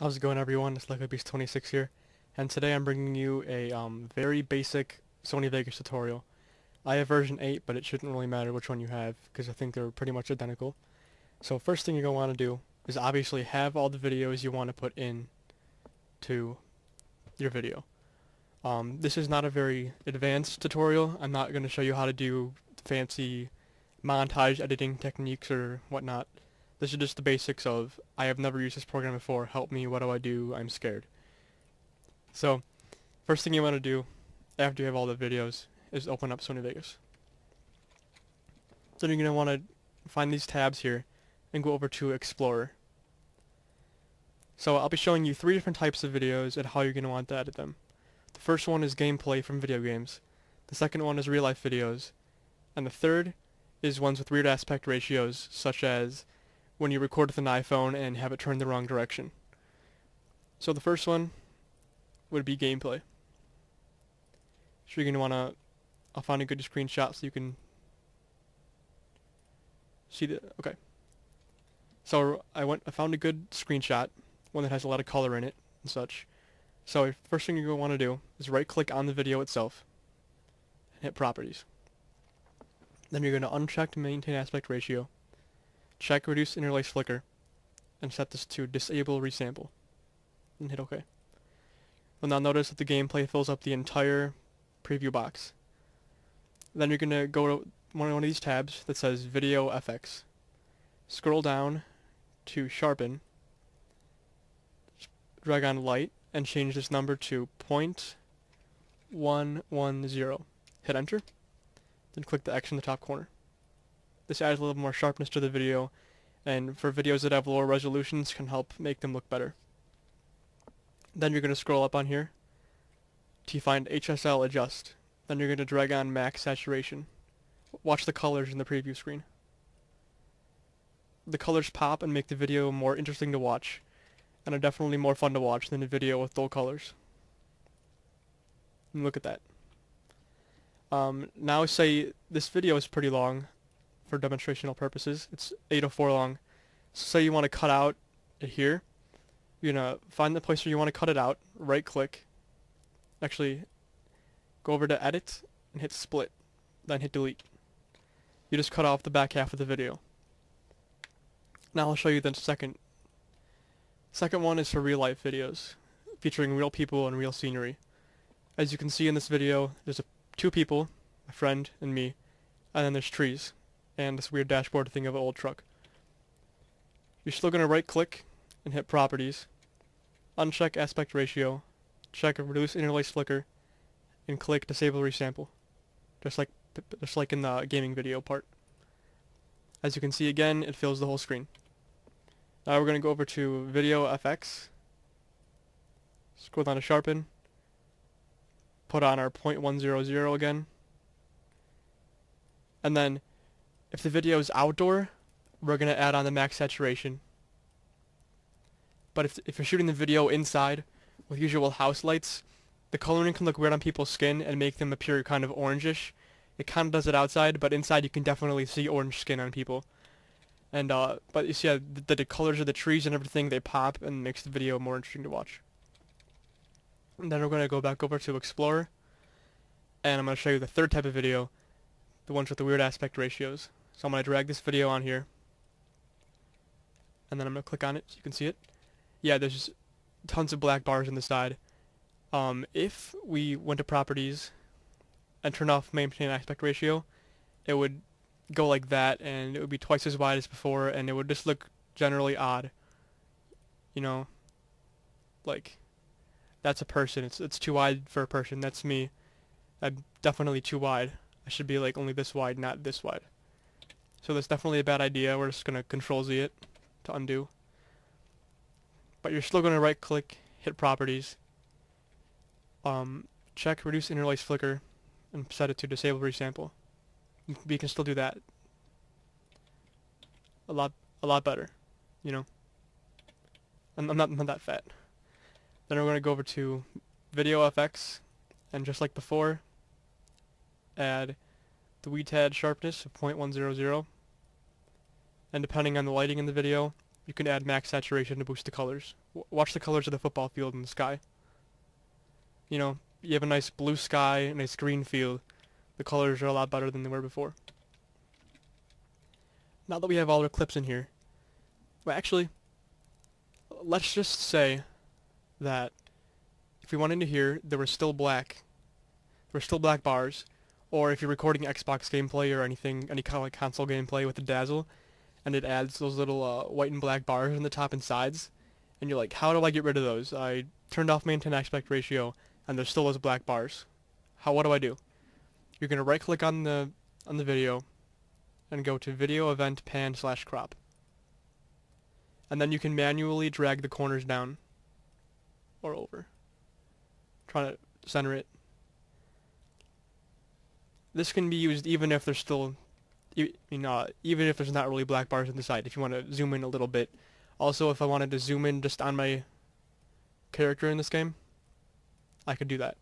How's it going, everyone? It's LikeABeast26 here, and today I'm bringing you a very basic Sony Vegas tutorial. I have version 8, but it shouldn't really matter which one you have, because I think they're pretty much identical. So first thing you're going to want to do is obviously have all the videos you want to put in to your video. This is not a very advanced tutorial. I'm not going to show you how to do fancy montage editing techniques or whatnot. This is just the basics of, I have never used this program before, help me, what do I do, I'm scared. So, first thing you want to do, after you have all the videos, is open up Sony Vegas. Then you're going to want to find these tabs here, and go over to Explorer. So I'll be showing you 3 different types of videos and how you're going to want to edit them. The first one is gameplay from video games. The second one is real-life videos. And the third is ones with weird aspect ratios, such as when you record with an iPhone and have it turn the wrong direction. So the first one would be gameplay. So you're going to want to, I'll find a good screenshot so you can see the, okay. So I found a good screenshot, one that has a lot of color in it and such. So first thing you're going to want to do is right click on the video itself and hit properties. Then you're going to uncheck maintain aspect ratio. Check reduce interlace flicker and set this to disable resample and hit OK. You'll now notice that the gameplay fills up the entire preview box. Then you're going to go to one of these tabs that says Video FX. Scroll down to sharpen, drag on light, and change this number to 0.110. Hit enter, then click the X in the top corner. This adds a little more sharpness to the video, and for videos that have lower resolutions can help make them look better. Then you're going to scroll up on here till you find HSL adjust. Then you're going to drag on max saturation. Watch the colors in the preview screen. The colors pop and make the video more interesting to watch, and are definitely more fun to watch than a video with dull colors. And look at that. Now say this video is pretty long for demonstrational purposes. It's 8:04 long. So say you want to cut out it here. You're going to find the place where you want to cut it out, right click, actually go over to edit and hit split, then hit delete. You just cut off the back half of the video. Now I'll show you the second one is for real life videos, featuring real people and real scenery. As you can see in this video, there's 2 people, a friend and me, and then there's trees, and this weird dashboard thing of an old truck. You're still going to right click and hit properties, uncheck aspect ratio, check reduce interlace flicker, and click disable resample, just like in the gaming video part. As you can see again, it fills the whole screen. Now we're going to go over to Video FX, scroll down to sharpen, put on our 0.100 again, and then if the video is outdoor, we're going to add on the max saturation. But if you're shooting the video inside with usual house lights, the coloring can look weird on people's skin and make them appear kind of orangish. It kind of does it outside, but inside you can definitely see orange skin on people. And but you see the colors of the trees and everything, they pop and makes the video more interesting to watch. And then we're going to go back over to Explorer, and I'm going to show you the third type of video, the ones with the weird aspect ratios. So I'm going to drag this video on here, and then I'm going to click on it so you can see it. Yeah, there's just tons of black bars on the side. If we went to properties and turn off maintain aspect ratio, it would go like that, and it would be twice as wide as before, and it would just look generally odd. You know, like, that's a person. It's too wide for a person. That's me. I'm definitely too wide. I should be like only this wide, not this wide. So that's definitely a bad idea. We're just gonna Control Z it to undo. But you're still gonna right click, hit properties, check reduce interlace flicker, and set it to disable resample. We can still do that a lot better, you know. I'm not that fat. Then we're going to go over to Video FX, and just like before, add the WeTad sharpness of 0.100, and depending on the lighting in the video, you can add max saturation to boost the colors. Watch the colors of the football field and the sky. You know, you have a nice blue sky, a nice green field. The colors are a lot better than they were before. Now that we have all our clips in here, well, actually, let's just say that if we went into here, there were still black bars, or if you're recording Xbox gameplay or anything, any kind of like console gameplay with the dazzle, and it adds those little white and black bars on the top and sides, and you're like, how do I get rid of those? I turned off maintain aspect ratio, and there's still those black bars. What do I do? You're gonna right click on the video, and go to video event pan / crop, and then you can manually drag the corners down or over, trying to center it. This can be used even if there's still, even if there's not really black bars on the side, if you want to zoom in a little bit. Also, if I wanted to zoom in just on my character in this game, I could do that.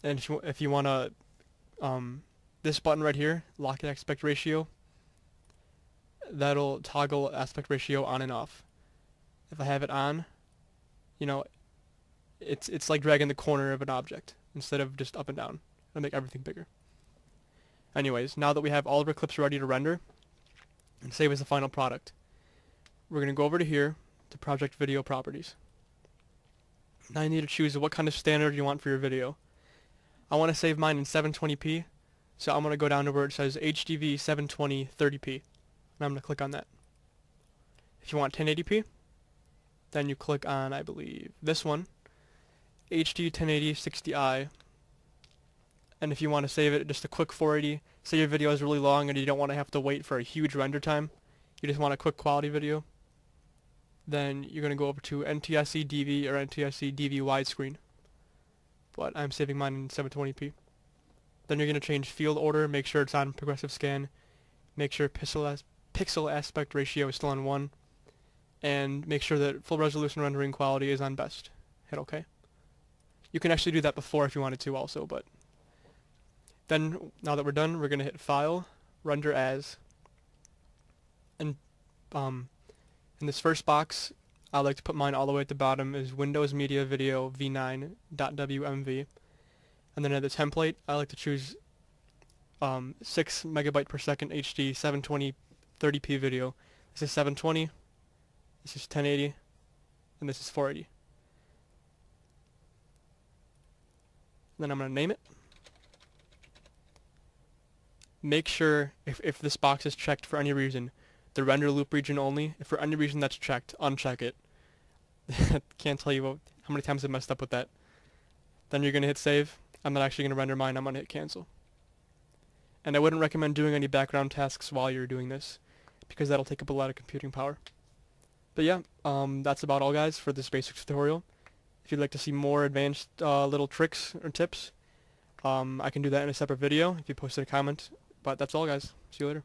And if you want to, this button right here, lock aspect ratio, that'll toggle aspect ratio on and off. If I have it on, it's like dragging the corner of an object instead of just up and down. It'll make everything bigger. Anyways, now that we have all of our clips ready to render and save as the final product, we're going to go over to here to Project Video Properties. Now you need to choose what kind of standard you want for your video. I want to save mine in 720p, so I'm going to go down to where it says HDV 720 30p, and I'm going to click on that. If you want 1080p, then you click on, I believe, this one, HD 1080 60i, and if you want to save it just a quick 480, say your video is really long and you don't want to have to wait for a huge render time, you just want a quick quality video, then you're going to go over to NTSC DV or NTSC DV widescreen, but I'm saving mine in 720p. Then you're going to change field order, make sure it's on progressive scan, make sure pixel aspect ratio is still on 1, and make sure that full resolution rendering quality is on best. Hit OK. You can actually do that before if you wanted to also, but then now that we're done, we're going to hit File, Render As, and in this first box, I like to put mine all the way at the bottom is Windows Media Video v9.wmv, and then at the template, I like to choose 6 megabyte per second HD 720 30p video. This is 720, this is 1080, and this is 480. Then I'm going to name it. Make sure, if this box is checked for any reason, the render loop region only, if for any reason that's checked, uncheck it. Can't tell you how many times I messed up with that. Then you're going to hit save. I'm not actually going to render mine, I'm going to hit cancel. And I wouldn't recommend doing any background tasks while you're doing this, because that'll take up a lot of computing power. But yeah, that's about all guys for this basics tutorial. If you'd like to see more advanced little tricks or tips, I can do that in a separate video if you posted a comment. But that's all guys. See you later.